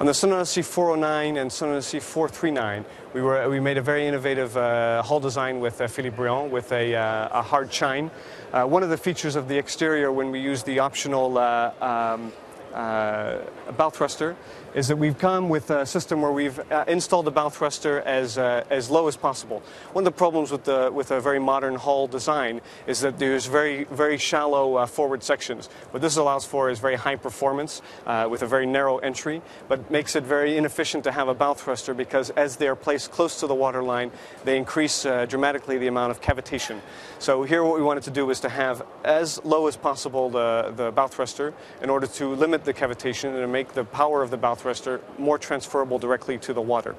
On the Sun Odyssey 409 and Sun Odyssey 439, we made a very innovative hull design with Philippe Briand with a hard chine. One of the features of the exterior when we use the optional bow thruster is that we've come with a system where we've installed the bow thruster as low as possible. One of the problems with a very modern hull design is that there's very shallow forward sections. What this allows for is very high performance with a very narrow entry, but makes it very inefficient to have a bow thruster because as they are placed close to the waterline, they increase dramatically the amount of cavitation. So here what we wanted to do is to have as low as possible the bow thruster in order to limit the cavitation and to make the power of the bow thruster more transferable directly to the water.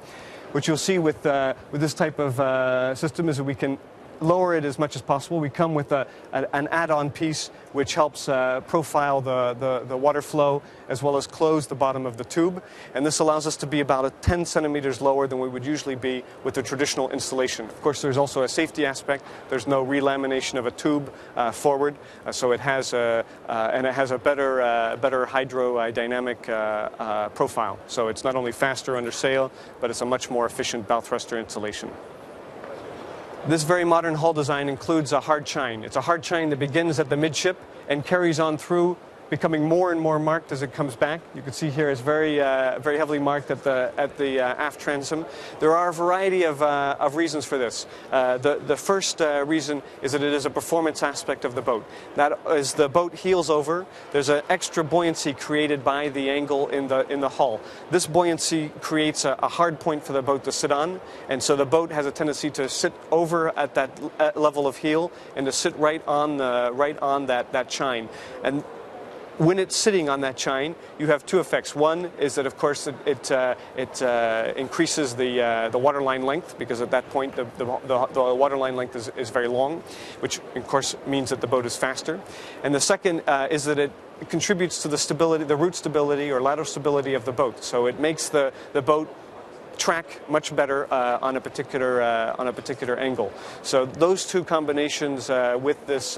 What you'll see with this type of system is that we can lower it as much as possible. We come with an add-on piece which helps profile the water flow as well as close the bottom of the tube, and this allows us to be about 10 centimeters lower than we would usually be with the traditional installation. Of course, there's also a safety aspect. There's no relamination of a tube forward, so it has a better hydrodynamic profile. So it's not only faster under sail, but it's a much more efficient bow thruster installation. This very modern hull design includes a hard chine. It's a hard chine that begins at the midship and carries on through, becoming more and more marked as it comes back. You can see here it's very heavily marked at the aft transom. There are a variety of reasons for this. The first reason is that it is a performance aspect of the boat. That as the boat heels over, there's an extra buoyancy created by the angle in the hull. This buoyancy creates a hard point for the boat to sit on, and so the boat has a tendency to sit over at that level of heel and to sit right on that chine. And when it's sitting on that chine, you have two effects. One is that, of course, it increases the waterline length, because at that point the waterline length is very long, which, of course, means that the boat is faster. And the second is that it contributes to the stability, the root stability or lateral stability of the boat. So it makes the boat track much better on a particular angle. So those two combinations with this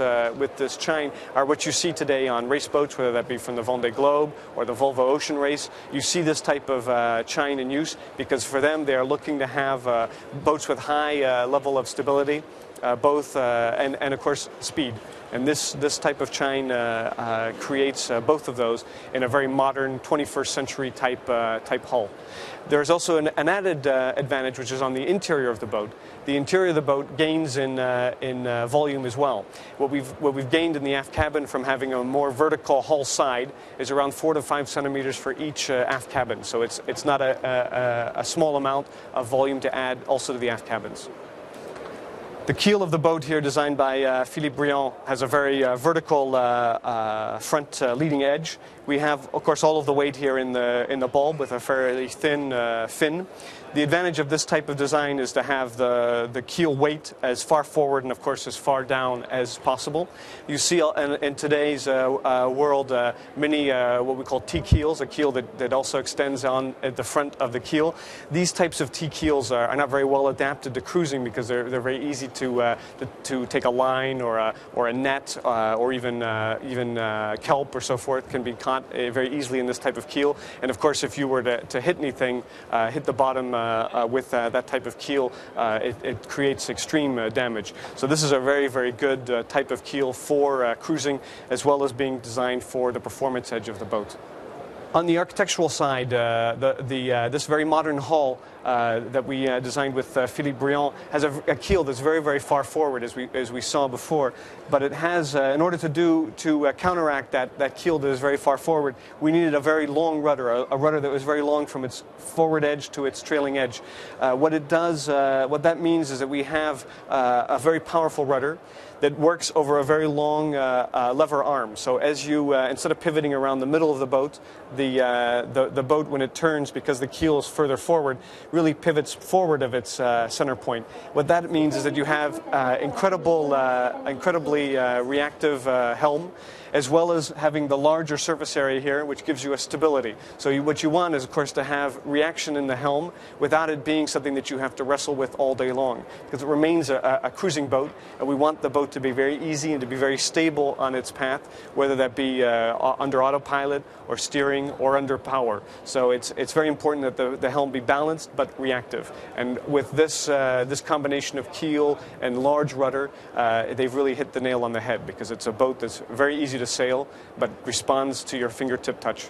chine are what you see today on race boats, whether that be from the Vendée Globe or the Volvo Ocean Race. You see this type of chine in use because for them they are looking to have boats with high level of stability, both and of course speed. And this type of chine creates both of those in a very modern 21st century type hull. There's also an added advantage, which is on the interior of the boat. The interior of the boat gains in volume as well. What we've gained in the aft cabin from having a more vertical hull side is around 4 to 5 centimeters for each aft cabin. So it's not a small amount of volume to add also to the aft cabins. The keel of the boat here, designed by Philippe Briand, has a very vertical front leading edge. We have, of course, all of the weight here in the bulb with a fairly thin fin. The advantage of this type of design is to have the keel weight as far forward and, of course, as far down as possible. You see in today's world many what we call T-keels, a keel that also extends on at the front of the keel. These types of T-keels are not very well adapted to cruising because they're very easy to take a line or a net or even kelp or so forth can be caught very easily in this type of keel. And of course, if you were to hit anything, hit the bottom with that type of keel, it creates extreme damage. So this is a very good type of keel for cruising, as well as being designed for the performance edge of the boat. On the architectural side, this very modern hull that we designed with Philippe Briand has a keel that's very far forward, as we saw before. But it has, in order to counteract that keel that is very far forward, we needed a very long rudder, a rudder that was very long from its forward edge to its trailing edge. What that means is that we have a very powerful rudder that works over a very long lever arm. So as you, instead of pivoting around the middle of the boat, the boat, when it turns, because the keel is further forward, really pivots forward of its center point. What that means is that you have incredibly reactive helm, as well as having the larger surface area here, which gives you a stability. So what you want is, of course, to have reaction in the helm without it being something that you have to wrestle with all day long, because it remains a cruising boat, and we want the boat to be very easy and to be very stable on its path, whether that be under autopilot or steering or under power. So it's very important that the helm be balanced but reactive. And with this combination of keel and large rudder, they've really hit the nail on the head, because it's a boat that's very easy to sail but responds to your fingertip touch.